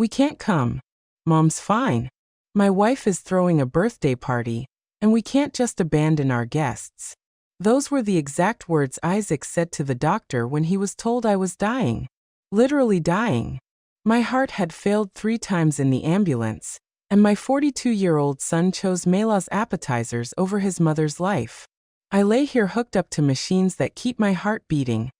We can't come. Mom's fine. My wife is throwing a birthday party, and we can't just abandon our guests. Those were the exact words Isaac said to the doctor when he was told I was dying. Literally dying. My heart had failed 3 times in the ambulance, and my 42-year-old son chose Mela's appetizers over his mother's life. I lay here hooked up to machines that keep my heart beating,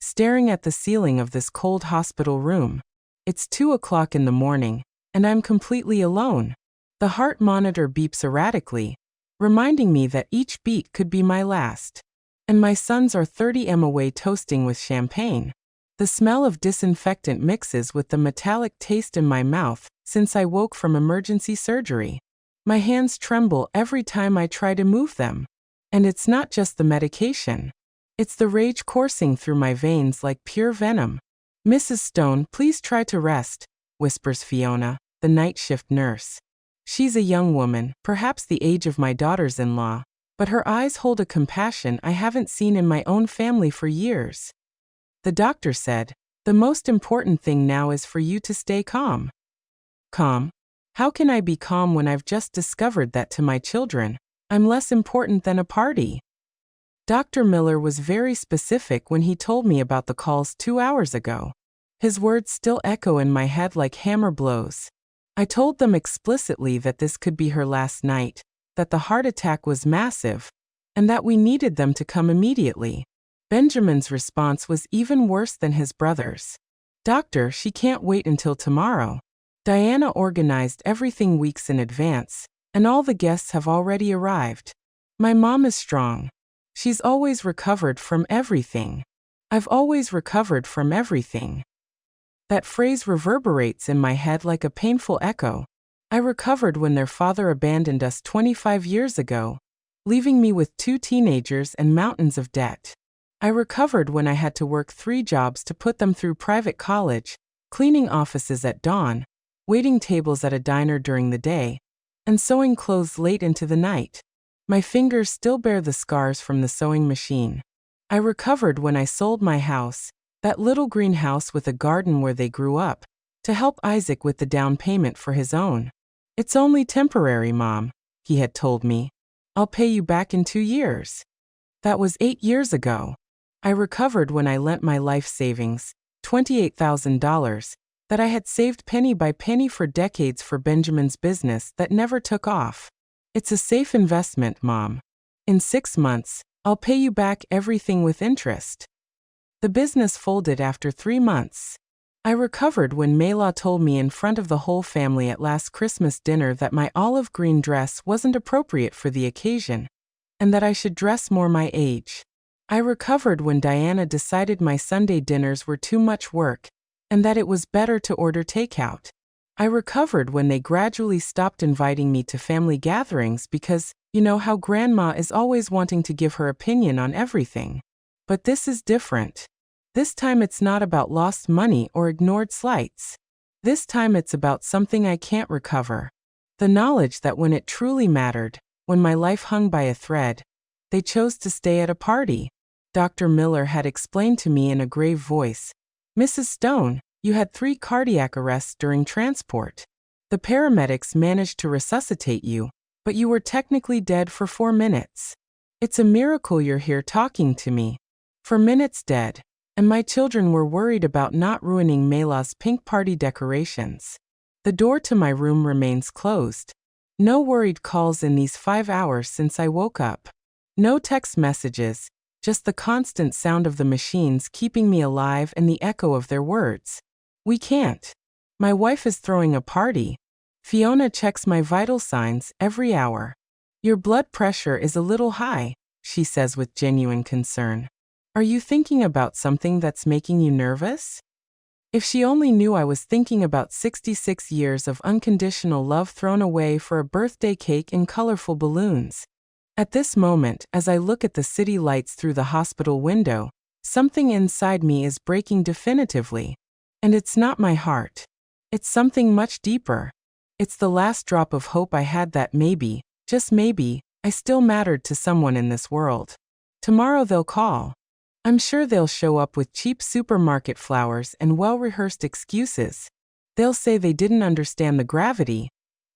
staring at the ceiling of this cold hospital room. It's 2 o'clock in the morning, and I'm completely alone. The heart monitor beeps erratically, reminding me that each beat could be my last. And my sons are 30 m away toasting with champagne. The smell of disinfectant mixes with the metallic taste in my mouth since I woke from emergency surgery. My hands tremble every time I try to move them. And it's not just the medication. It's the rage coursing through my veins like pure venom. Mrs. Stone, please try to rest, whispers Fiona, the night shift nurse. She's a young woman, perhaps the age of my daughters-in-law, but her eyes hold a compassion I haven't seen in my own family for years. The doctor said, the most important thing now is for you to stay calm. Calm? How can I be calm when I've just discovered that to my children, I'm less important than a party? Dr. Miller was very specific when he told me about the calls 2 hours ago. His words still echo in my head like hammer blows. I told them explicitly that this could be her last night, that the heart attack was massive, and that we needed them to come immediately. Benjamin's response was even worse than his brother's. Doctor, she can't wait until tomorrow. Diana organized everything weeks in advance, and all the guests have already arrived. My mom is strong. She's always recovered from everything. I've always recovered from everything. That phrase reverberates in my head like a painful echo. I recovered when their father abandoned us 25 years ago, leaving me with 2 teenagers and mountains of debt. I recovered when I had to work 3 jobs to put them through private college, cleaning offices at dawn, waiting tables at a diner during the day, and sewing clothes late into the night. My fingers still bear the scars from the sewing machine. I recovered when I sold my house, that little greenhouse with a garden where they grew up, to help Isaac with the down payment for his own. It's only temporary, Mom, he had told me. I'll pay you back in 2 years. That was 8 years ago. I recovered when I lent my life savings, $28,000, that I had saved penny by penny for decades for Benjamin's business that never took off. It's a safe investment, Mom. In 6 months, I'll pay you back everything with interest. The business folded after 3 months. I recovered when Mela told me in front of the whole family at last Christmas dinner that my olive green dress wasn't appropriate for the occasion, and that I should dress more my age. I recovered when Diana decided my Sunday dinners were too much work, and that it was better to order takeout. I recovered when they gradually stopped inviting me to family gatherings because, you know how Grandma is always wanting to give her opinion on everything. But this is different. This time it's not about lost money or ignored slights. This time it's about something I can't recover. The knowledge that when it truly mattered, when my life hung by a thread, they chose to stay at a party. Dr. Miller had explained to me in a grave voice, Mrs. Stone, you had 3 cardiac arrests during transport. The paramedics managed to resuscitate you, but you were technically dead for 4 minutes. It's a miracle you're here talking to me. For minutes dead, and my children were worried about not ruining Mela's pink party decorations. The door to my room remains closed. No worried calls in these 5 hours since I woke up. No text messages, just the constant sound of the machines keeping me alive and the echo of their words. We can't. My wife is throwing a party. Fiona checks my vital signs every hour. Your blood pressure is a little high, she says with genuine concern. Are you thinking about something that's making you nervous? If she only knew I was thinking about 66 years of unconditional love thrown away for a birthday cake in colorful balloons. At this moment, as I look at the city lights through the hospital window, something inside me is breaking definitively. And it's not my heart. It's something much deeper. It's the last drop of hope I had that maybe, just maybe, I still mattered to someone in this world. Tomorrow they'll call. I'm sure they'll show up with cheap supermarket flowers and well-rehearsed excuses. They'll say they didn't understand the gravity,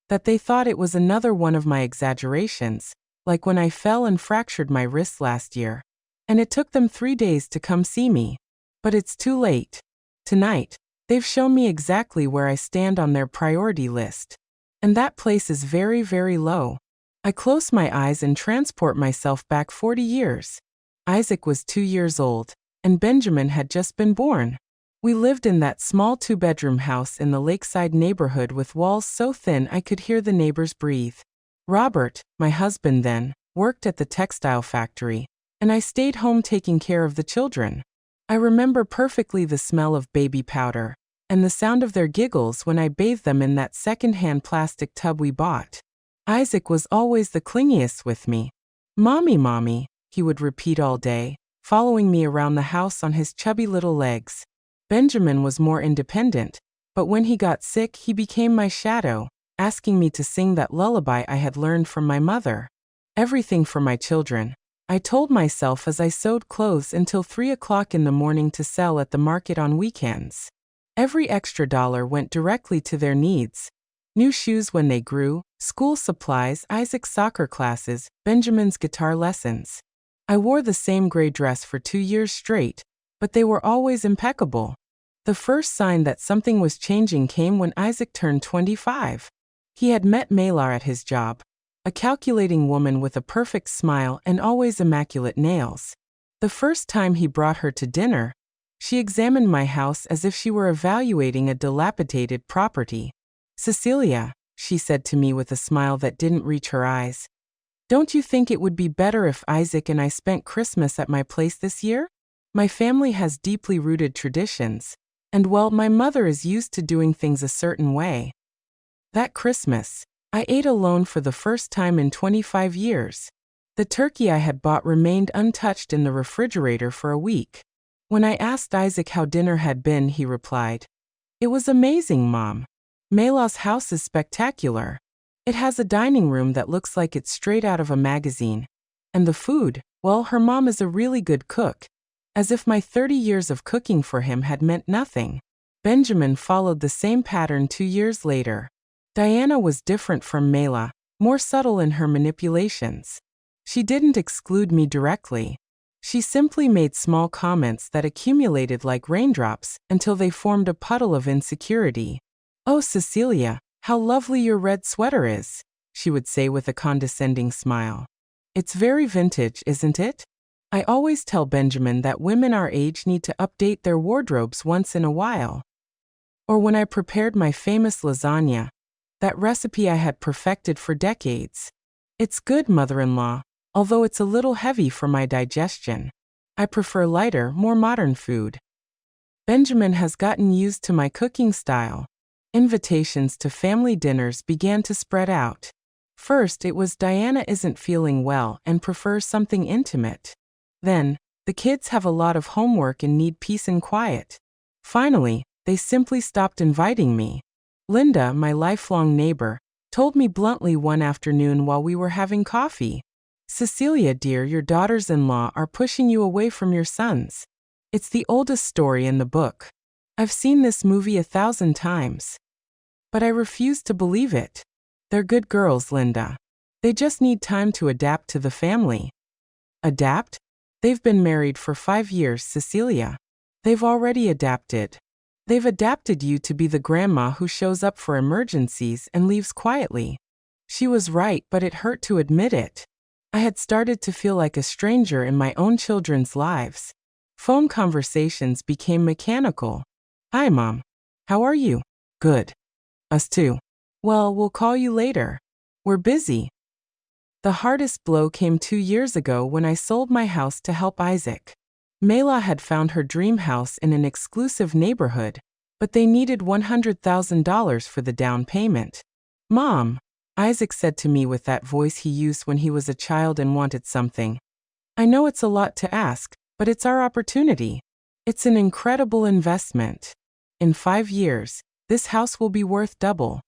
that they thought it was another one of my exaggerations, like when I fell and fractured my wrist last year. And it took them 3 days to come see me. But it's too late. Tonight, they've shown me exactly where I stand on their priority list. And that place is very, very low. I close my eyes and transport myself back 40 years. Isaac was 2 years old, and Benjamin had just been born. We lived in that small 2-bedroom house in the lakeside neighborhood with walls so thin I could hear the neighbors breathe. Robert, my husband then, worked at the textile factory, and I stayed home taking care of the children. I remember perfectly the smell of baby powder, and the sound of their giggles when I bathed them in that second-hand plastic tub we bought. Isaac was always the clingiest with me. "Mommy, mommy," he would repeat all day, following me around the house on his chubby little legs. Benjamin was more independent, but when he got sick he became my shadow, asking me to sing that lullaby I had learned from my mother. Everything for my children, I told myself as I sewed clothes until 3 o'clock in the morning to sell at the market on weekends. Every extra dollar went directly to their needs. New shoes when they grew, school supplies, Isaac's soccer classes, Benjamin's guitar lessons. I wore the same gray dress for 2 years straight, but they were always impeccable. The first sign that something was changing came when Isaac turned 25. He had met Mayla at his job, a calculating woman with a perfect smile and always immaculate nails. The first time he brought her to dinner, she examined my house as if she were evaluating a dilapidated property. "Cecilia," she said to me with a smile that didn't reach her eyes, "don't you think it would be better if Isaac and I spent Christmas at my place this year? My family has deeply rooted traditions, and well, my mother is used to doing things a certain way." That Christmas, I ate alone for the first time in 25 years. The turkey I had bought remained untouched in the refrigerator for a week. When I asked Isaac how dinner had been, he replied, "It was amazing, Mom. Mayla's house is spectacular. It has a dining room that looks like it's straight out of a magazine. And the food, well, her mom is a really good cook." As if my 30 years of cooking for him had meant nothing. Benjamin followed the same pattern 2 years later. Diana was different from Mayla, more subtle in her manipulations. She didn't exclude me directly. She simply made small comments that accumulated like raindrops until they formed a puddle of insecurity. "Oh, Cecilia, how lovely your red sweater is," she would say with a condescending smile. "It's very vintage, isn't it?" I always tell Benjamin that women our age need to update their wardrobes once in a while. Or when I prepared my famous lasagna, that recipe I had perfected for decades. "It's good, mother-in-law, although it's a little heavy for my digestion. I prefer lighter, more modern food." Benjamin has gotten used to my cooking style. Invitations to family dinners began to spread out. First, it was "Diana isn't feeling well and prefers something intimate." Then, "The kids have a lot of homework and need peace and quiet." Finally, they simply stopped inviting me. Linda, my lifelong neighbor, told me bluntly one afternoon while we were having coffee, "Cecilia, dear, your daughters-in-law are pushing you away from your sons. It's the oldest story in the book. I've seen this movie 1,000 times. But I refuse to believe it. They're good girls, Linda. They just need time to adapt to the family." "Adapt? They've been married for 5 years, Cecilia. They've already adapted. They've adapted you to be the grandma who shows up for emergencies and leaves quietly." She was right, but it hurt to admit it. I had started to feel like a stranger in my own children's lives. Phone conversations became mechanical. "Hi, Mom. How are you?" "Good. Us too." "Well, we'll call you later. We're busy." The hardest blow came 2 years ago when I sold my house to help Isaac. Mayla had found her dream house in an exclusive neighborhood, but they needed $100,000 for the down payment. "Mom," Isaac said to me with that voice he used when he was a child and wanted something, "I know it's a lot to ask, but it's our opportunity. It's an incredible investment. In 5 years, this house will be worth double."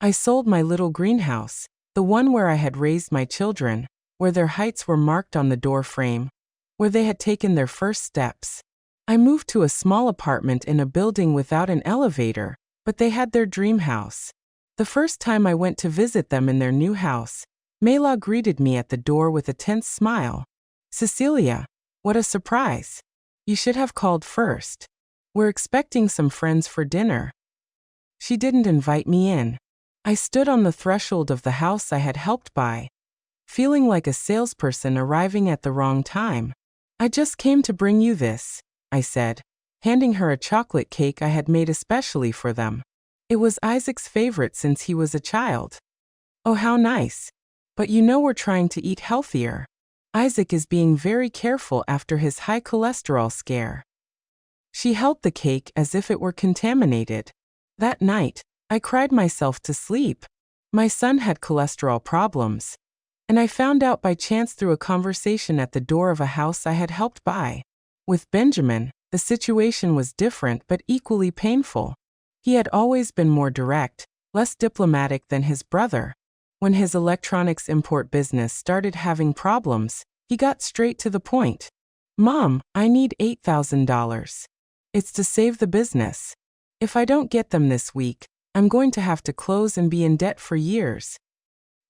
I sold my little greenhouse, the one where I had raised my children, where their heights were marked on the door frame, where they had taken their first steps. I moved to a small apartment in a building without an elevator, but they had their dream house. The first time I went to visit them in their new house, Mayla greeted me at the door with a tense smile. Cecilia, what a surprise. You should have called first. We're expecting some friends for dinner. She didn't invite me in. I stood on the threshold of the house I had helped buy, feeling like a salesperson arriving at the wrong time. I just came to bring you this, I said, handing her a chocolate cake I had made especially for them. It was Isaac's favorite since he was a child. Oh, how nice. But you know we're trying to eat healthier. Isaac is being very careful after his high cholesterol scare. She held the cake as if it were contaminated. That night, I cried myself to sleep. My son had cholesterol problems, and I found out by chance through a conversation at the door of a house I had helped buy. With Benjamin, the situation was different but equally painful. He had always been more direct, less diplomatic than his brother. When his electronics import business started having problems, he got straight to the point. Mom, I need $8,000. It's to save the business. If I don't get them this week, I'm going to have to close and be in debt for years.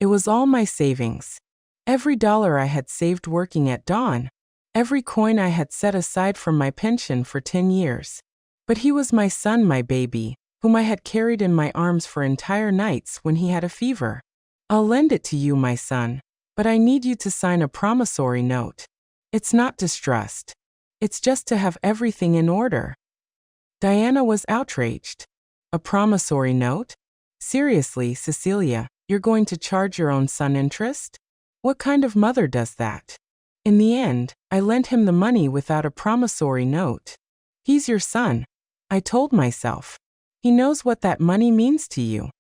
It was all my savings. Every dollar I had saved working at Dawn. Every coin I had set aside from my pension for 10 years. But he was my son, my baby, whom I had carried in my arms for entire nights when he had a fever. I'll lend it to you, my son, but I need you to sign a promissory note. It's not distrust. It's just to have everything in order. Diana was outraged. A promissory note? Seriously, Cecilia, you're going to charge your own son interest? What kind of mother does that? In the end, I lent him the money without a promissory note. He's your son, I told myself. He knows what that money means to you.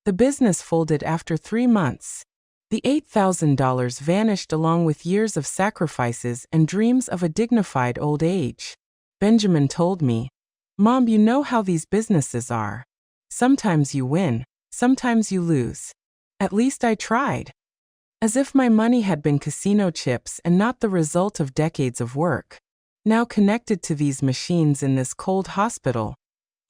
The business folded after 3 months. The $8,000 vanished along with years of sacrifices and dreams of a dignified old age. Benjamin told me, Mom, you know how these businesses are. Sometimes you win, sometimes you lose. At least I tried. As if my money had been casino chips and not the result of decades of work. Now connected to these machines in this cold hospital,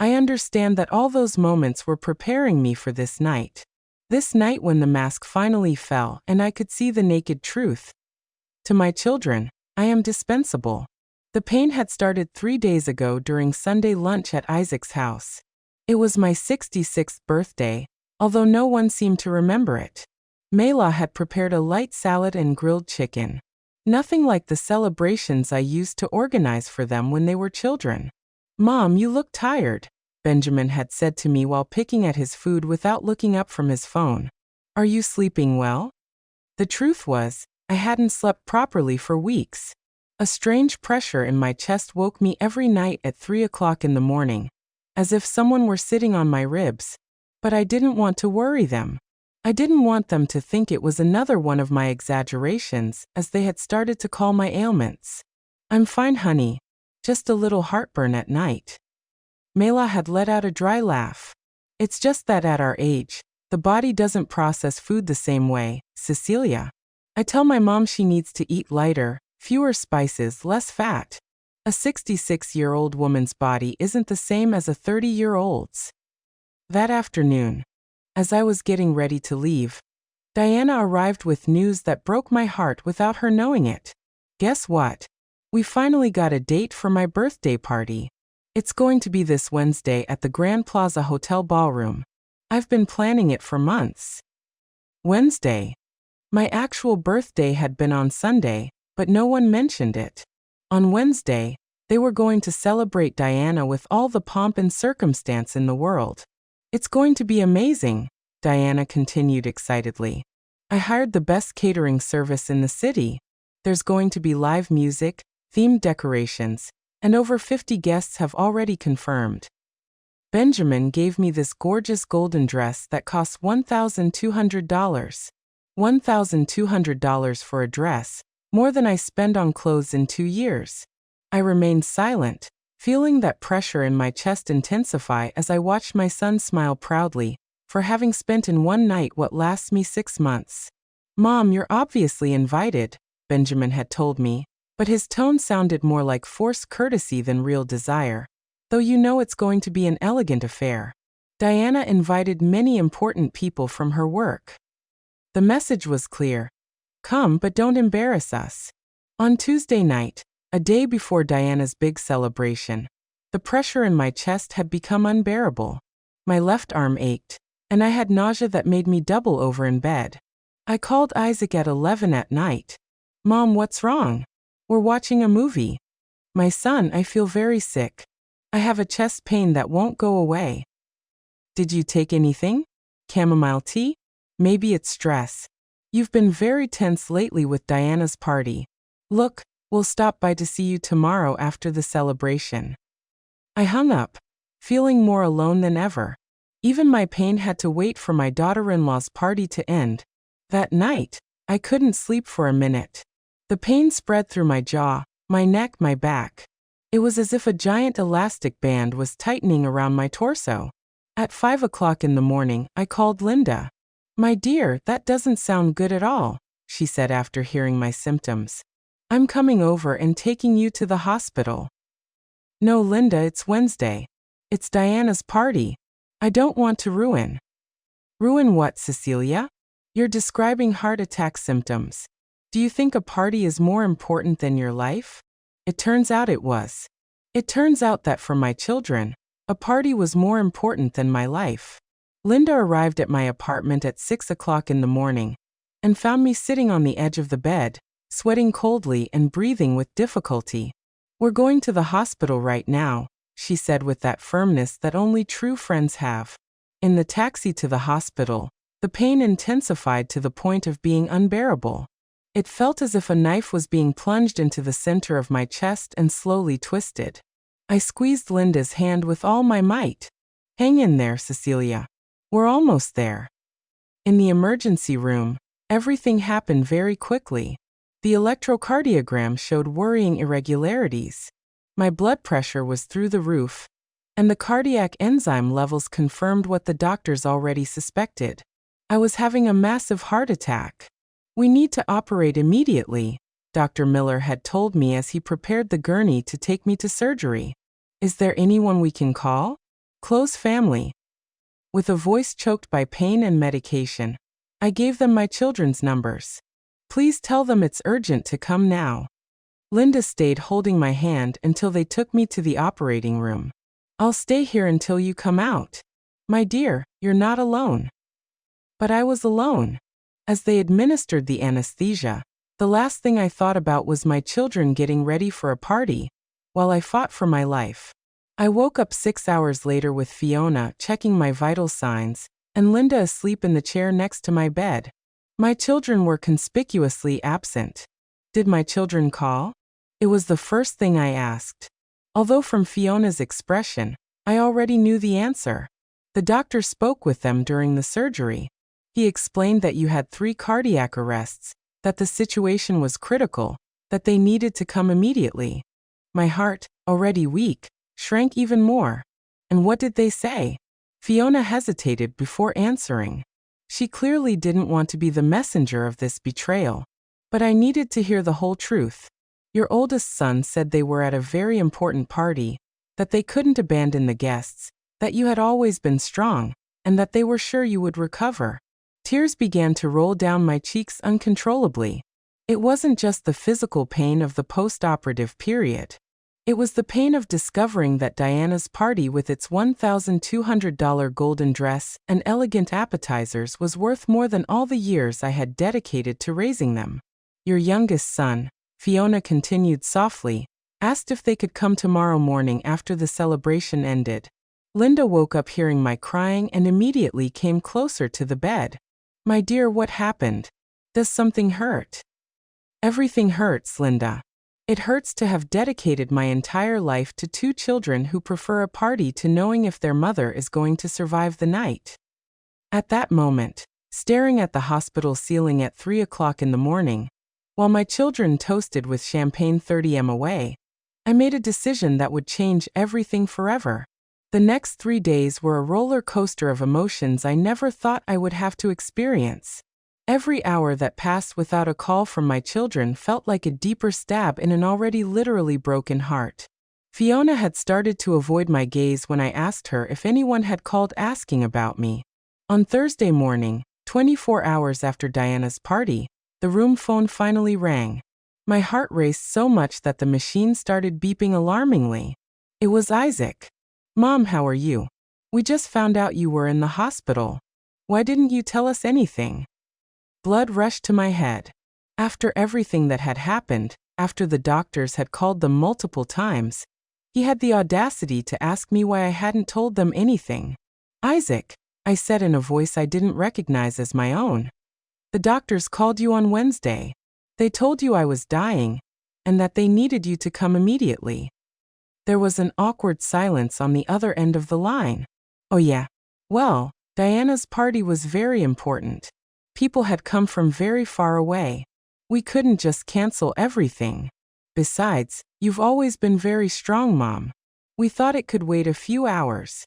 I understand that all those moments were preparing me for this night. This night when the mask finally fell and I could see the naked truth. To my children, I am dispensable. The pain had started 3 days ago during Sunday lunch at Isaac's house. It was my 66th birthday, although no one seemed to remember it. Mayla had prepared a light salad and grilled chicken. Nothing like the celebrations I used to organize for them when they were children. Mom, you look tired, Benjamin had said to me while picking at his food without looking up from his phone. Are you sleeping well? The truth was, I hadn't slept properly for weeks. A strange pressure in my chest woke me every night at 3 o'clock in the morning, as if someone were sitting on my ribs. But I didn't want to worry them. I didn't want them to think it was another one of my exaggerations, as they had started to call my ailments. I'm fine, honey. Just a little heartburn at night. Mayla had let out a dry laugh. It's just that at our age, the body doesn't process food the same way, Cecilia. I tell my mom she needs to eat lighter, fewer spices, less fat. A 66-year-old woman's body isn't the same as a 30-year-old's. That afternoon, as I was getting ready to leave, Diana arrived with news that broke my heart without her knowing it. Guess what? We finally got a date for my birthday party. It's going to be this Wednesday at the Grand Plaza Hotel Ballroom. I've been planning it for months. Wednesday. My actual birthday had been on Sunday, but no one mentioned it. On Wednesday, they were going to celebrate Diana with all the pomp and circumstance in the world. It's going to be amazing, Diana continued excitedly. I hired the best catering service in the city. There's going to be live music, themed decorations, and over 50 guests have already confirmed. Benjamin gave me this gorgeous golden dress that cost $1,200. $1,200 for a dress, more than I spend on clothes in 2 years. I remained silent, feeling that pressure in my chest intensify as I watched my son smile proudly, for having spent in one night what lasts me 6 months. Mom, you're obviously invited, Benjamin had told me, but his tone sounded more like forced courtesy than real desire. Though you know it's going to be an elegant affair. Diana invited many important people from her work. The message was clear. Come, but don't embarrass us. On Tuesday night, a day before Diana's big celebration, the pressure in my chest had become unbearable. My left arm ached, and I had nausea that made me double over in bed. I called Isaac at 11 at night. Mom, what's wrong? We're watching a movie. My son, I feel very sick. I have a chest pain that won't go away. Did you take anything? Chamomile tea? Maybe it's stress. You've been very tense lately with Diana's party. Look, we'll stop by to see you tomorrow after the celebration. I hung up, feeling more alone than ever. Even my pain had to wait for my daughter-in-law's party to end. That night, I couldn't sleep for a minute. The pain spread through my jaw, my neck, my back. It was as if a giant elastic band was tightening around my torso. At 5 o'clock in the morning, I called Linda. My dear, that doesn't sound good at all, she said after hearing my symptoms. I'm coming over and taking you to the hospital. No, Linda, it's Wednesday. It's Diana's party. I don't want to ruin. Ruin what, Cecilia? You're describing heart attack symptoms. Do you think a party is more important than your life? It turns out it was. It turns out that for my children, a party was more important than my life. Linda arrived at my apartment at 6 o'clock in the morning and found me sitting on the edge of the bed, sweating coldly and breathing with difficulty. We're going to the hospital right now, she said with that firmness that only true friends have. In the taxi to the hospital, the pain intensified to the point of being unbearable. It felt as if a knife was being plunged into the center of my chest and slowly twisted. I squeezed Linda's hand with all my might. Hang in there, Cecilia. We're almost there. In the emergency room, everything happened very quickly. The electrocardiogram showed worrying irregularities. My blood pressure was through the roof, and the cardiac enzyme levels confirmed what the doctors already suspected. I was having a massive heart attack. We need to operate immediately, Dr. Miller had told me as he prepared the gurney to take me to surgery. Is there anyone we can call? Close family. With a voice choked by pain and medication, I gave them my children's numbers. Please tell them it's urgent to come now. Linda stayed holding my hand until they took me to the operating room. I'll stay here until you come out. My dear, you're not alone. But I was alone. As they administered the anesthesia, the last thing I thought about was my children getting ready for a party, while I fought for my life. I woke up 6 hours later with Fiona checking my vital signs, and Linda asleep in the chair next to my bed. My children were conspicuously absent. Did my children call? It was the first thing I asked. Although from Fiona's expression, I already knew the answer. The doctor spoke with them during the surgery. He explained that you had 3 cardiac arrests, that the situation was critical, that they needed to come immediately. My heart, already weak, shrank even more. And what did they say? Fiona hesitated before answering. She clearly didn't want to be the messenger of this betrayal. But I needed to hear the whole truth. Your oldest son said they were at a very important party, that they couldn't abandon the guests, that you had always been strong, and that they were sure you would recover. Tears began to roll down my cheeks uncontrollably. It wasn't just the physical pain of the post-operative period. It was the pain of discovering that Diana's party with its $1,200 golden dress and elegant appetizers was worth more than all the years I had dedicated to raising them. Your youngest son, Fiona continued softly, asked if they could come tomorrow morning after the celebration ended. Linda woke up hearing my crying and immediately came closer to the bed. My dear, what happened? Does something hurt? Everything hurts, Linda. It hurts to have dedicated my entire life to 2 children who prefer a party to knowing if their mother is going to survive the night. At that moment, staring at the hospital ceiling at 3 o'clock in the morning, while my children toasted with champagne 30 m away, I made a decision that would change everything forever. The next 3 days were a roller coaster of emotions I never thought I would have to experience. Every hour that passed without a call from my children felt like a deeper stab in an already literally broken heart. Fiona had started to avoid my gaze when I asked her if anyone had called asking about me. On Thursday morning, 24 hours after Diana's party, the room phone finally rang. My heart raced so much that the machine started beeping alarmingly. It was Isaac. "Mom, how are you? We just found out you were in the hospital. Why didn't you tell us anything?" Blood rushed to my head. After everything that had happened, after the doctors had called them multiple times, he had the audacity to ask me why I hadn't told them anything. "Isaac," I said in a voice I didn't recognize as my own. "The doctors called you on Wednesday. They told you I was dying, and that they needed you to come immediately." There was an awkward silence on the other end of the line. "Oh yeah. Well, Diana's party was very important. People had come from very far away. We couldn't just cancel everything. Besides, you've always been very strong, Mom. We thought it could wait a few hours."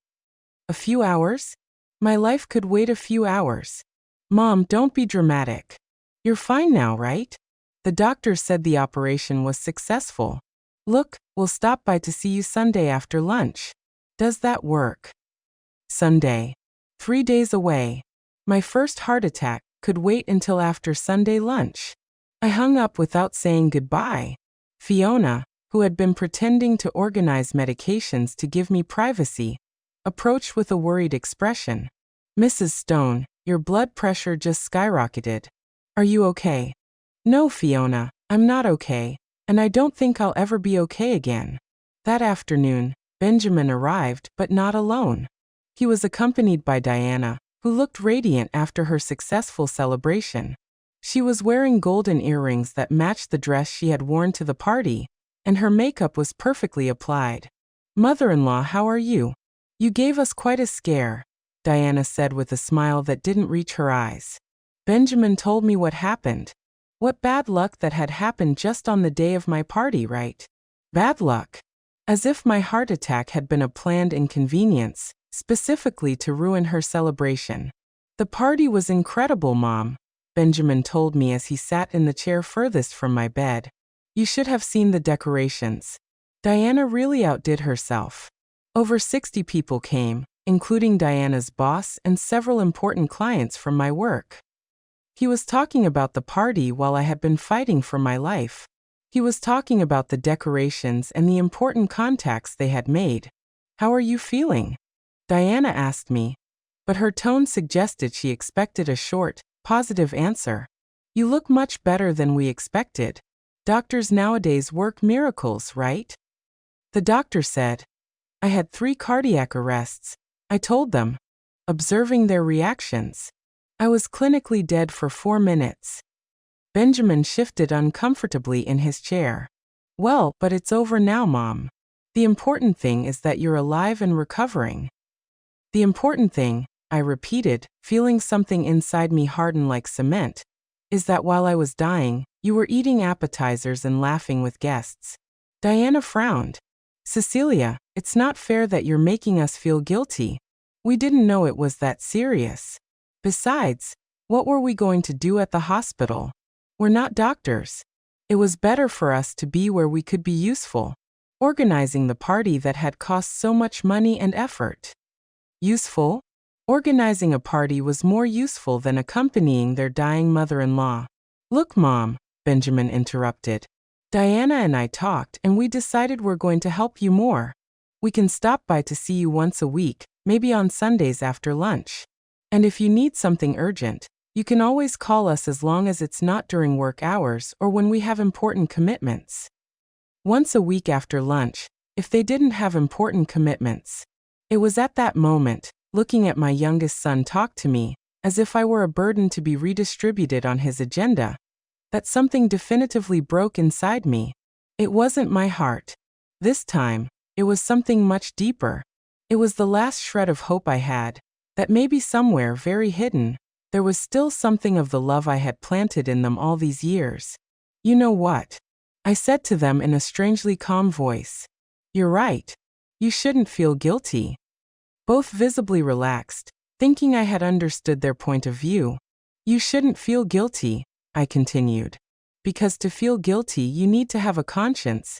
"A few hours? My life could wait a few hours. Mom, don't be dramatic. You're fine now, right? The doctor said the operation was successful. Look, we'll stop by to see you Sunday after lunch. Does that work?" Sunday. 3 days away. My first heart attack could wait until after Sunday lunch. I hung up without saying goodbye. Fiona, who had been pretending to organize medications to give me privacy, approached with a worried expression. "Mrs. Stone, your blood pressure just skyrocketed. Are you okay?" "No, Fiona, I'm not okay, and I don't think I'll ever be okay again." That afternoon, Benjamin arrived, but not alone. He was accompanied by Diana, who looked radiant after her successful celebration. She was wearing golden earrings that matched the dress she had worn to the party, and her makeup was perfectly applied. "Mother-in-law, how are you? You gave us quite a scare," Diana said with a smile that didn't reach her eyes. Benjamin told me what happened. What bad luck that had happened just on the day of my party, right? Bad luck. As if my heart attack had been a planned inconvenience, specifically to ruin her celebration. "The party was incredible, Mom," Benjamin told me as he sat in the chair furthest from my bed. "You should have seen the decorations. Diana really outdid herself. Over 60 people came, including Diana's boss and several important clients from my work." He was talking about the party while I had been fighting for my life. He was talking about the decorations and the important contacts they had made. "How are you feeling?" Diana asked me, but her tone suggested she expected a short, positive answer. "You look much better than we expected. Doctors nowadays work miracles, right?" The doctor said. "I had 3 cardiac arrests," I told them, observing their reactions. "I was clinically dead for 4 minutes. Benjamin shifted uncomfortably in his chair. "Well, but it's over now, Mom. The important thing is that you're alive and recovering." "The important thing," I repeated, feeling something inside me harden like cement, "is that while I was dying, you were eating appetizers and laughing with guests." Diana frowned. "Cecilia, it's not fair that you're making us feel guilty. We didn't know it was that serious. Besides, what were we going to do at the hospital? We're not doctors. It was better for us to be where we could be useful, organizing the party that had cost so much money and effort." Useful? Organizing a party was more useful than accompanying their dying mother-in-law. "Look, Mom," Benjamin interrupted. "Diana and I talked and we decided we're going to help you more. We can stop by to see you once a week, maybe on Sundays after lunch. And if you need something urgent, you can always call us as long as it's not during work hours or when we have important commitments." Once a week after lunch, if they didn't have important commitments. It was at that moment, looking at my youngest son talk to me, as if I were a burden to be redistributed on his agenda, that something definitively broke inside me. It wasn't my heart. This time, it was something much deeper. It was the last shred of hope I had, that maybe somewhere very hidden, there was still something of the love I had planted in them all these years. "You know what?" I said to them in a strangely calm voice. "You're right. You shouldn't feel guilty." Both visibly relaxed, thinking I had understood their point of view. "You shouldn't feel guilty," I continued. "Because to feel guilty you need to have a conscience,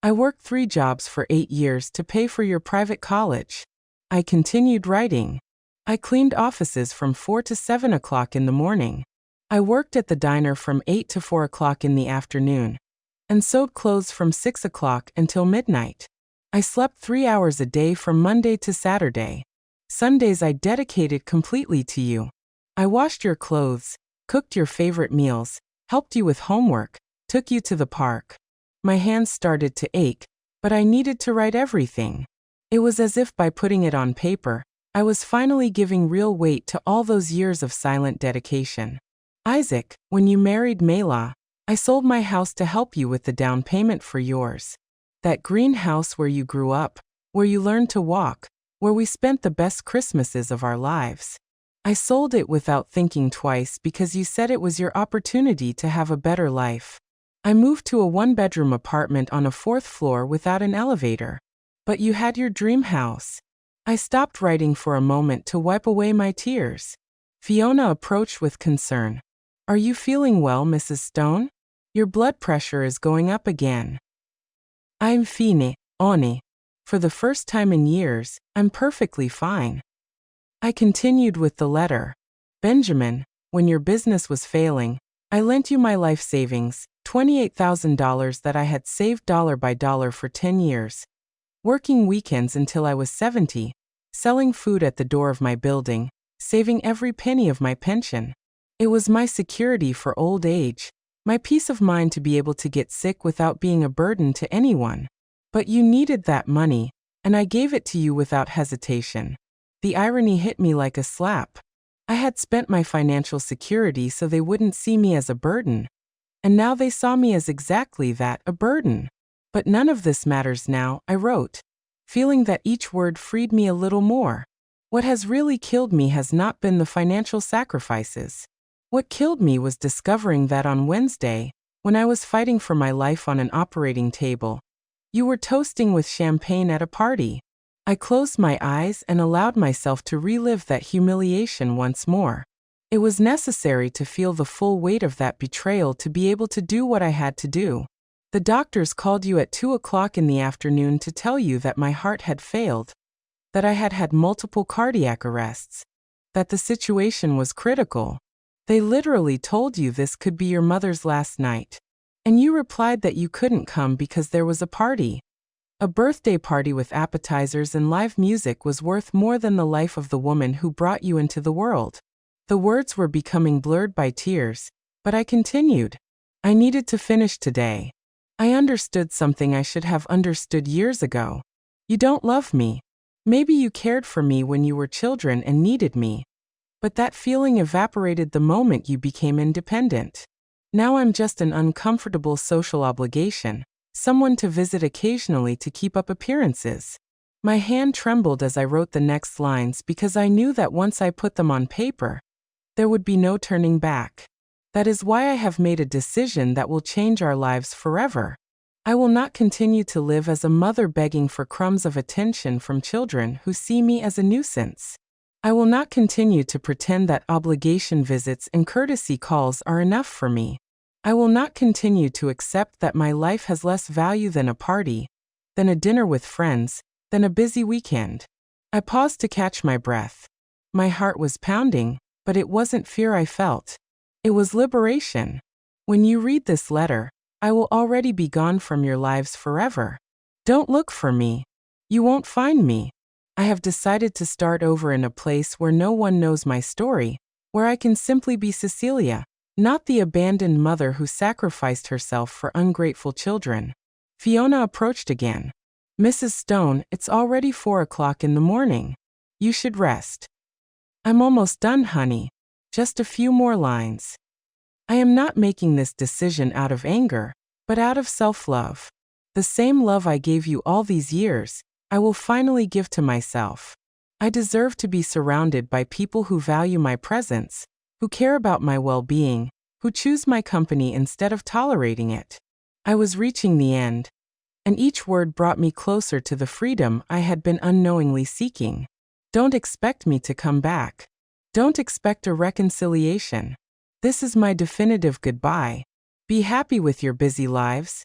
I worked 3 jobs for 8 years to pay for your private college. I continued writing. I cleaned offices from 4 to 7 o'clock in the morning. I worked at the diner from 8 to 4 o'clock in the afternoon, and sewed clothes from 6 o'clock until midnight. I slept 3 hours a day from Monday to Saturday. Sundays I dedicated completely to you. I washed your clothes, cooked your favorite meals, helped you with homework, took you to the park. My hands started to ache, but I needed to write everything. It was as if by putting it on paper, I was finally giving real weight to all those years of silent dedication. Isaac, when you married Mayla, I sold my house to help you with the down payment for yours. That green house where you grew up, where you learned to walk, where we spent the best Christmases of our lives. I sold it without thinking twice because you said it was your opportunity to have a better life. I moved to a 1-bedroom apartment on a 4th floor without an elevator. But you had your dream house. I stopped writing for a moment to wipe away my tears. Fiona approached with concern. Are you feeling well, Mrs. Stone? Your blood pressure is going up again. I'm fine, Oni. For the first time in years, I'm perfectly fine. I continued with the letter. Benjamin, when your business was failing, I lent you my life savings, $28,000 that I had saved dollar by dollar for 10 years. Working weekends until I was 70, selling food at the door of my building, saving every penny of my pension. It was my security for old age, my peace of mind to be able to get sick without being a burden to anyone. But you needed that money, and I gave it to you without hesitation. The irony hit me like a slap. I had spent my financial security so they wouldn't see me as a burden. And now they saw me as exactly that, a burden. But none of this matters now, I wrote, feeling that each word freed me a little more. What has really killed me has not been the financial sacrifices. What killed me was discovering that on Wednesday, when I was fighting for my life on an operating table, you were toasting with champagne at a party. I closed my eyes and allowed myself to relive that humiliation once more. It was necessary to feel the full weight of that betrayal to be able to do what I had to do. The doctors called you at 2 o'clock in the afternoon to tell you that my heart had failed, that I had had multiple cardiac arrests, that the situation was critical. They literally told you this could be your mother's last night. And you replied that you couldn't come because there was a party. A birthday party with appetizers and live music was worth more than the life of the woman who brought you into the world. The words were becoming blurred by tears, but I continued. I needed to finish today. I understood something I should have understood years ago. You don't love me. Maybe you cared for me when you were children and needed me. But that feeling evaporated the moment you became independent. Now I'm just an uncomfortable social obligation, someone to visit occasionally to keep up appearances. My hand trembled as I wrote the next lines because I knew that once I put them on paper, there would be no turning back. That is why I have made a decision that will change our lives forever. I will not continue to live as a mother begging for crumbs of attention from children who see me as a nuisance. I will not continue to pretend that obligation visits and courtesy calls are enough for me. I will not continue to accept that my life has less value than a party, than a dinner with friends, than a busy weekend. I paused to catch my breath. My heart was pounding, but it wasn't fear I felt. It was liberation. When you read this letter, I will already be gone from your lives forever. Don't look for me. You won't find me. I have decided to start over in a place where no one knows my story, where I can simply be Cecilia, not the abandoned mother who sacrificed herself for ungrateful children. Fiona approached again. Mrs. Stone, it's already 4 o'clock in the morning. You should rest. I'm almost done, honey. Just a few more lines. I am not making this decision out of anger, but out of self-love. The same love I gave you all these years, I will finally give to myself. I deserve to be surrounded by people who value my presence, who care about my well-being, who choose my company instead of tolerating it. I was reaching the end, and each word brought me closer to the freedom I had been unknowingly seeking. Don't expect me to come back. Don't expect a reconciliation. This is my definitive goodbye. Be happy with your busy lives.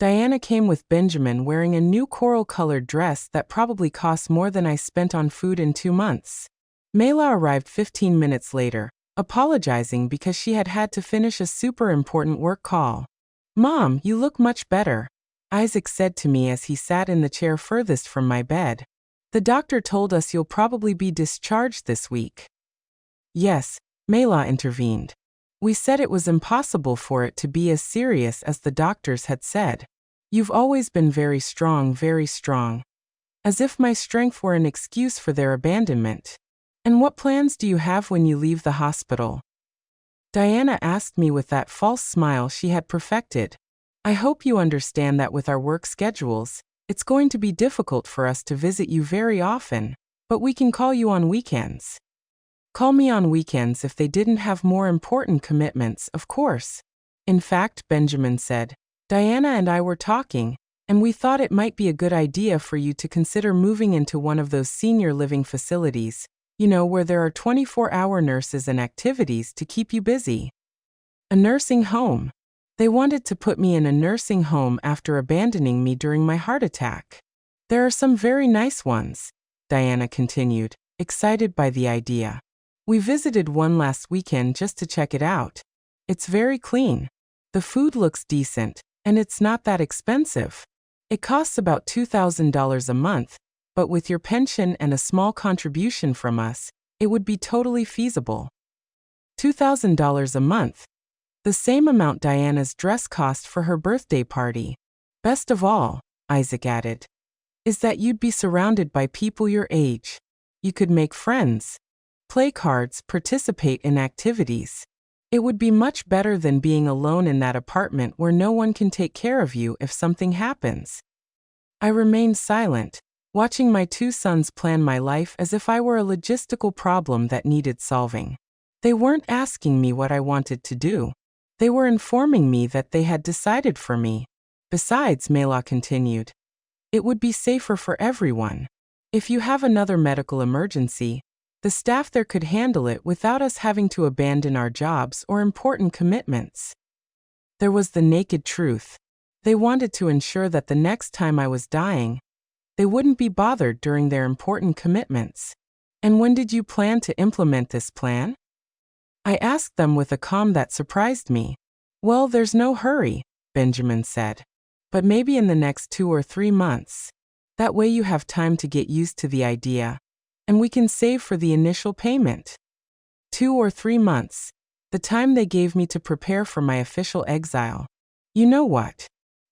Diana came with Benjamin wearing a new coral-colored dress that probably cost more than I spent on food in 2 months. Mayla arrived 15 minutes later, apologizing because she had had to finish a super important work call. "Mom, you look much better," Isaac said to me as he sat in the chair furthest from my bed. "The doctor told us you'll probably be discharged this week." "Yes," Mayla intervened. "We said it was impossible for it to be as serious as the doctors had said. You've always been very strong, very strong." As if my strength were an excuse for their abandonment. "And what plans do you have when you leave the hospital?" Diana asked me with that false smile she had perfected. "I hope you understand that with our work schedules, it's going to be difficult for us to visit you very often, but we can call you on weekends." "Call me on weekends if they didn't have more important commitments, of course." "In fact," Benjamin said, "Diana and I were talking, and we thought it might be a good idea for you to consider moving into one of those senior living facilities, you know, where there are 24-hour nurses and activities to keep you busy." "A nursing home." "They wanted to put me in a nursing home after abandoning me during my heart attack. There are some very nice ones," Diana continued, excited by the idea. "We visited one last weekend just to check it out. It's very clean. The food looks decent, and it's not that expensive. It costs about $2,000 a month, but with your pension and a small contribution from us, it would be totally feasible." $2,000 a month. The same amount Diana's dress cost for her birthday party. "Best of all," Isaac added, "is that you'd be surrounded by people your age. You could make friends, play cards, participate in activities. It would be much better than being alone in that apartment where no one can take care of you if something happens." I remained silent, watching my 2 sons plan my life as if I were a logistical problem that needed solving. They weren't asking me what I wanted to do. They were informing me that they had decided for me. "Besides," Mayla continued, "it would be safer for everyone. If you have another medical emergency, the staff there could handle it without us having to abandon our jobs or important commitments." There was the naked truth. They wanted to ensure that the next time I was dying, they wouldn't be bothered during their important commitments. "And when did you plan to implement this plan?" I asked them with a calm that surprised me. "Well, there's no hurry," Benjamin said. "But maybe in the next 2 or 3 months. That way you have time to get used to the idea, and we can save for the initial payment." 2 or 3 months. The time they gave me to prepare for my official exile. "You know what?"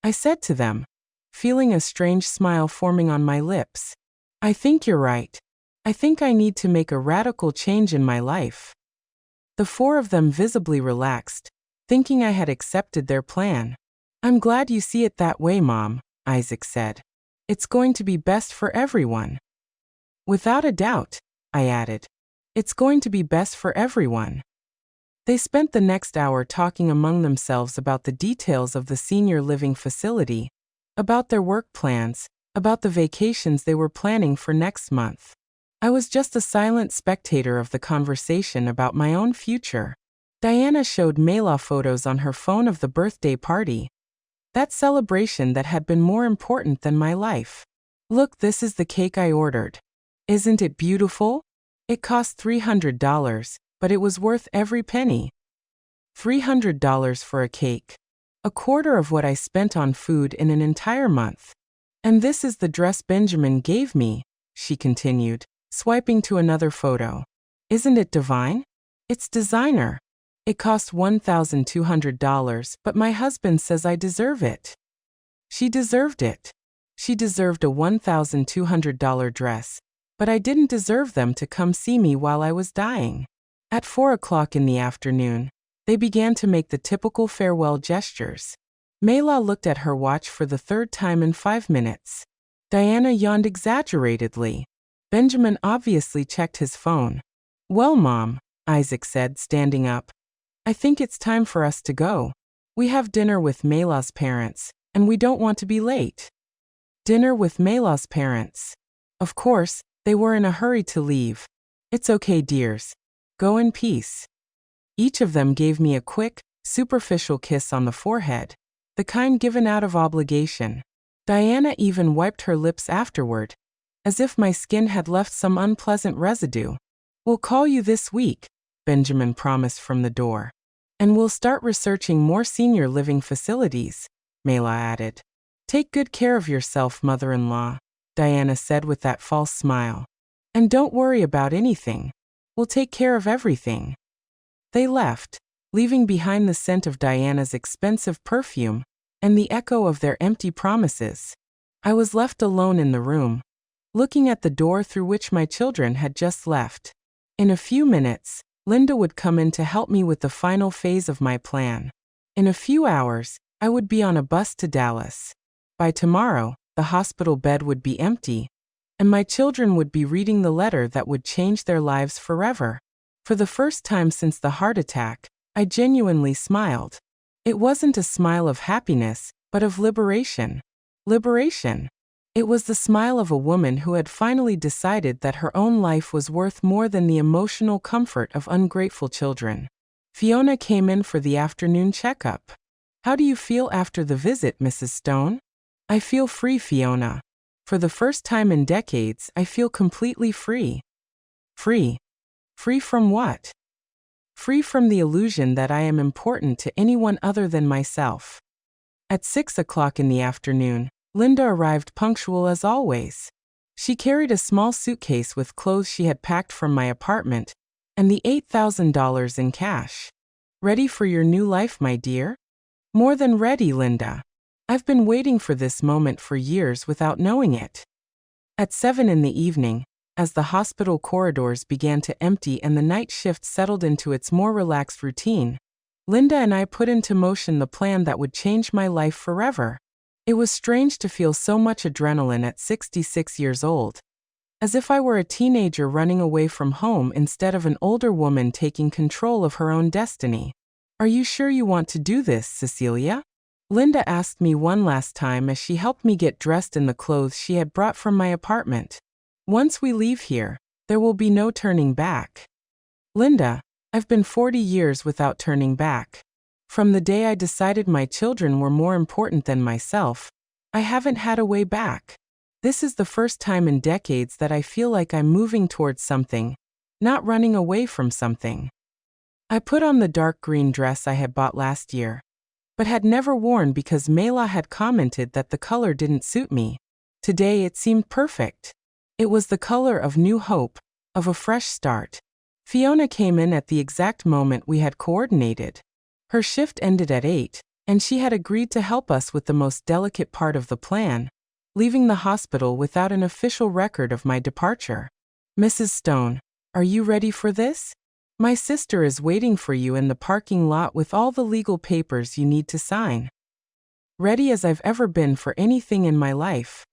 I said to them, feeling a strange smile forming on my lips. "I think you're right. I think I need to make a radical change in my life." The 4 of them visibly relaxed, thinking I had accepted their plan. "I'm glad you see it that way, Mom," Isaac said. "It's going to be best for everyone." "Without a doubt," I added. "It's going to be best for everyone." They spent the next hour talking among themselves about the details of the senior living facility, about their work plans, about the vacations they were planning for next month. I was just a silent spectator of the conversation about my own future. Diana showed Mayla photos on her phone of the birthday party. That celebration that had been more important than my life. "Look, this is the cake I ordered. Isn't it beautiful? It cost $300, but it was worth every penny." $300 for a cake. A quarter of what I spent on food in an entire month. "And this is the dress Benjamin gave me," she continued, swiping to another photo. "Isn't it divine? It's designer. It cost $1,200, but my husband says I deserve it." She deserved it. She deserved a $1,200 dress, but I didn't deserve them to come see me while I was dying. At 4 o'clock in the afternoon, they began to make the typical farewell gestures. Mayla looked at her watch for the 3rd time in 5 minutes. Diana yawned exaggeratedly. Benjamin obviously checked his phone. "Well, Mom," Isaac said, standing up, "I think it's time for us to go. We have dinner with Mayla's parents, and we don't want to be late." Dinner with Mayla's parents. Of course, they were in a hurry to leave. "It's okay, dears. Go in peace." Each of them gave me a quick, superficial kiss on the forehead. the kind given out of obligation. Diana even wiped her lips afterward, as if my skin had left some unpleasant residue. We'll call you this week, Benjamin promised from the door. And we'll start researching more senior living facilities, Mela added. Take good care of yourself, mother-in-law, Diana said with that false smile. And don't worry about anything. We'll take care of everything. They left, leaving behind the scent of Diana's expensive perfume and the echo of their empty promises. I was left alone in the room, looking at the door through which my children had just left. In a few minutes, Linda would come in to help me with the final phase of my plan. In a few hours, I would be on a bus to Dallas. By tomorrow, the hospital bed would be empty, and my children would be reading the letter that would change their lives forever. For the first time since the heart attack, I genuinely smiled. It wasn't a smile of happiness, but of liberation. Liberation. It was the smile of a woman who had finally decided that her own life was worth more than the emotional comfort of ungrateful children. Fiona came in for the afternoon checkup. How do you feel after the visit, Mrs. Stone? I feel free, Fiona. For the first time in decades, I feel completely free. Free? Free from what? Free from the illusion that I am important to anyone other than myself. At 6 o'clock in the afternoon, Linda arrived punctual as always. She carried a small suitcase with clothes she had packed from my apartment, and the $8,000 in cash. Ready for your new life, my dear? More than ready, Linda. I've been waiting for this moment for years without knowing it. At 7 in the evening, as the hospital corridors began to empty and the night shift settled into its more relaxed routine, Linda and I put into motion the plan that would change my life forever. It was strange to feel so much adrenaline at 66 years old, as if I were a teenager running away from home instead of an older woman taking control of her own destiny. Are you sure you want to do this, Cecilia? Linda asked me one last time as she helped me get dressed in the clothes she had brought from my apartment. Once we leave here, there will be no turning back. Linda, I've been 40 years without turning back. From the day I decided my children were more important than myself, I haven't had a way back. This is the first time in decades that I feel like I'm moving towards something, not running away from something. I put on the dark green dress I had bought last year, but had never worn because Mela had commented that the color didn't suit me. Today it seemed perfect. It was the color of new hope, of a fresh start. Fiona came in at the exact moment we had coordinated. Her shift ended at 8, and she had agreed to help us with the most delicate part of the plan, leaving the hospital without an official record of my departure. Mrs. Stone, are you ready for this? My sister is waiting for you in the parking lot with all the legal papers you need to sign. Ready as I've ever been for anything in my life.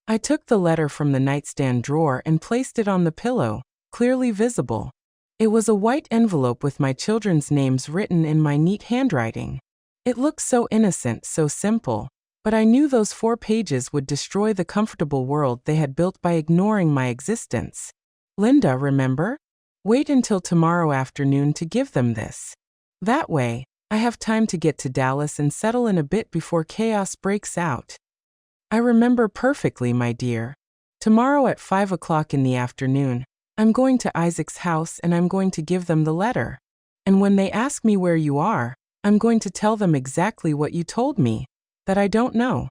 I took the letter from the nightstand drawer and placed it on the pillow, clearly visible. It was a white envelope with my children's names written in my neat handwriting. It looked so innocent, so simple, but I knew those 4 pages would destroy the comfortable world they had built by ignoring my existence. Linda, remember? Wait until tomorrow afternoon to give them this. That way, I have time to get to Dallas and settle in a bit before chaos breaks out. I remember perfectly, my dear. Tomorrow at 5 o'clock in the afternoon, I'm going to Isaac's house and I'm going to give them the letter. And when they ask me where you are, I'm going to tell them exactly what you told me, that I don't know.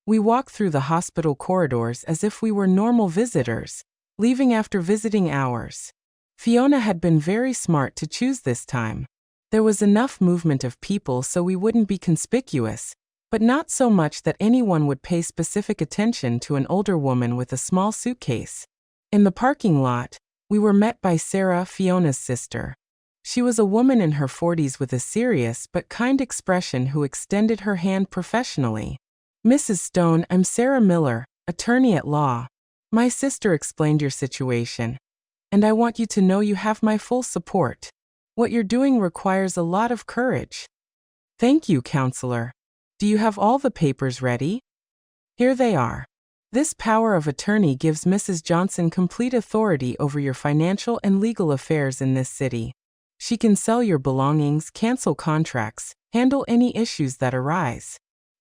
We walked through the hospital corridors as if we were normal visitors, leaving after visiting hours. Fiona had been very smart to choose this time. There was enough movement of people so we wouldn't be conspicuous, but not so much that anyone would pay specific attention to an older woman with a small suitcase. In the parking lot, we were met by Sarah, Fiona's sister. She was a woman in her 40s with a serious but kind expression who extended her hand professionally. Mrs. Stone, I'm Sarah Miller, attorney at law. My sister explained your situation, and I want you to know you have my full support. What you're doing requires a lot of courage. Thank you, counselor. Do you have all the papers ready? Here they are. This power of attorney gives Mrs. Johnson complete authority over your financial and legal affairs in this city. She can sell your belongings, cancel contracts, handle any issues that arise.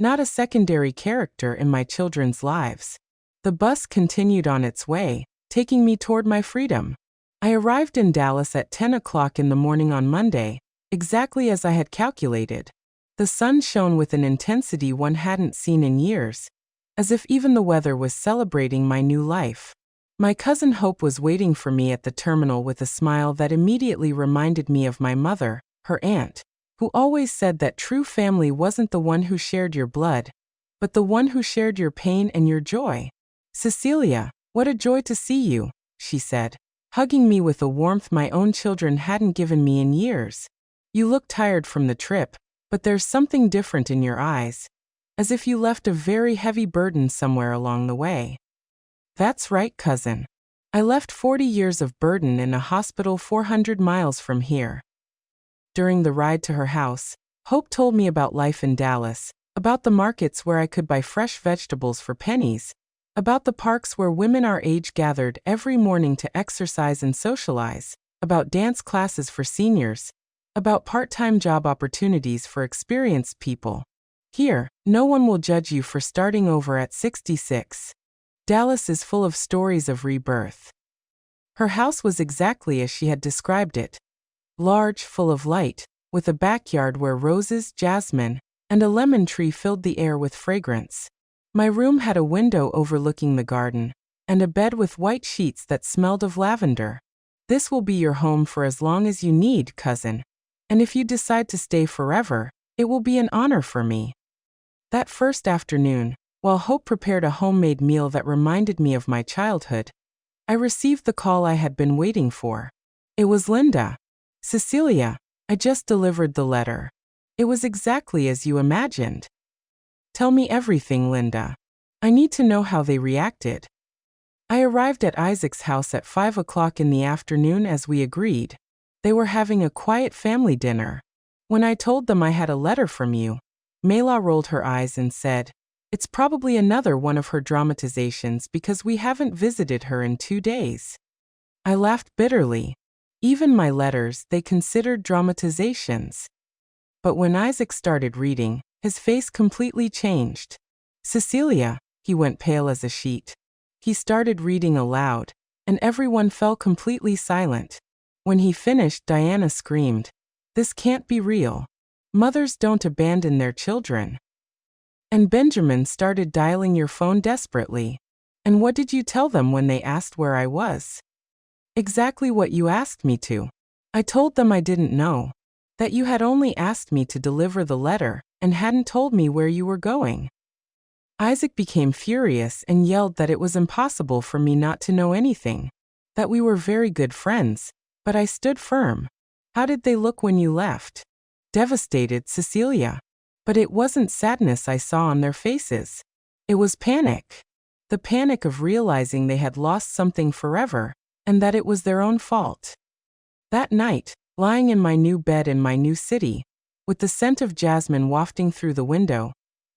not a secondary character in my children's lives. The bus continued on its way, taking me toward my freedom. I arrived in Dallas at 10 o'clock in the morning on Monday, exactly as I had calculated. The sun shone with an intensity one hadn't seen in years, as if even the weather was celebrating my new life. My cousin Hope was waiting for me at the terminal with a smile that immediately reminded me of my mother, her aunt, who always said that true family wasn't the one who shared your blood, but the one who shared your pain and your joy. "Cecilia, what a joy to see you," she said, hugging me with a warmth my own children hadn't given me in years. "You look tired from the trip, but there's something different in your eyes, as if you left a very heavy burden somewhere along the way." "That's right, cousin. I left 40 years of burden in a hospital 400 miles from here." During the ride to her house, Hope told me about life in Dallas, about the markets where I could buy fresh vegetables for pennies, about the parks where women our age gathered every morning to exercise and socialize, about dance classes for seniors, about part-time job opportunities for experienced people. "Here, no one will judge you for starting over at 66. Dallas is full of stories of rebirth." Her house was exactly as she had described it. Large, full of light, with a backyard where roses, jasmine, and a lemon tree filled the air with fragrance. My room had a window overlooking the garden, and a bed with white sheets that smelled of lavender. "This will be your home for as long as you need, cousin. And if you decide to stay forever, it will be an honor for me." That first afternoon, while Hope prepared a homemade meal that reminded me of my childhood, I received the call I had been waiting for. It was Linda. "Cecilia, I just delivered the letter. It was exactly as you imagined." "Tell me everything, Linda. I need to know how they reacted." I arrived at Isaac's house at 5 o'clock in the afternoon as we agreed. They were having a quiet family dinner. When I told them I had a letter from you, Mayla rolled her eyes and said, "It's probably another one of her dramatizations because we haven't visited her in 2 days." I laughed bitterly. Even my letters they considered dramatizations. But when Isaac started reading, his face completely changed. "Cecilia," he went pale as a sheet. He started reading aloud, and everyone fell completely silent. When he finished, Diana screamed, "This can't be real. Mothers don't abandon their children." And Benjamin started dialing your phone desperately. "And what did you tell them when they asked where I was?" "Exactly what you asked me to. I told them I didn't know. That you had only asked me to deliver the letter and hadn't told me where you were going." Isaac became furious and yelled that it was impossible for me not to know anything, that we were very good friends, but I stood firm. "How did they look when you left?" "Devastated, Cecilia." But it wasn't sadness I saw on their faces. It was panic. The panic of realizing they had lost something forever, and that it was their own fault. That night, lying in my new bed in my new city, with the scent of jasmine wafting through the window,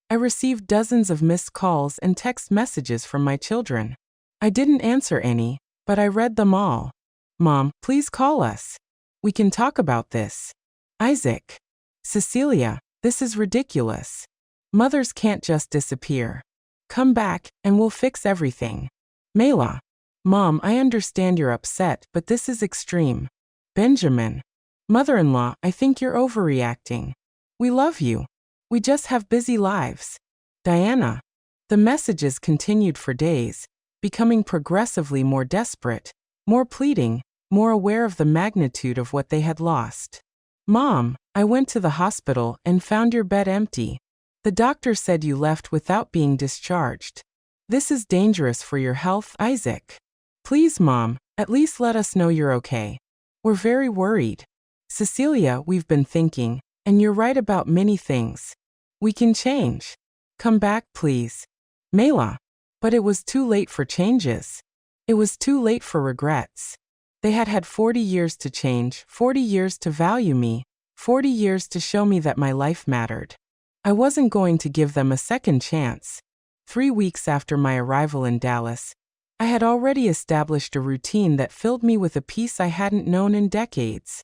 I received dozens of missed calls and text messages from my children. I didn't answer any, but I read them all. "Mom, please call us. We can talk about this." Isaac. "Cecilia, this is ridiculous. Mothers can't just disappear. Come back, and we'll fix everything." Mayla. "Mom, I understand you're upset, but this is extreme." Benjamin. "Mother-in-law, I think you're overreacting. We love you. We just have busy lives." Diana. The messages continued for days, becoming progressively more desperate, more pleading, more aware of the magnitude of what they had lost. "Mom, I went to the hospital and found your bed empty. The doctor said you left without being discharged. This is dangerous for your health, Isaac. Please, Mom, at least let us know you're okay. We're very worried." "Cecilia, we've been thinking, and you're right about many things. We can change. Come back, please." Mayla. But it was too late for changes. It was too late for regrets. They had had 40 years to change, 40 years to value me, 40 years to show me that my life mattered. I wasn't going to give them a second chance. 3 weeks after my arrival in Dallas, I had already established a routine that filled me with a peace I hadn't known in decades.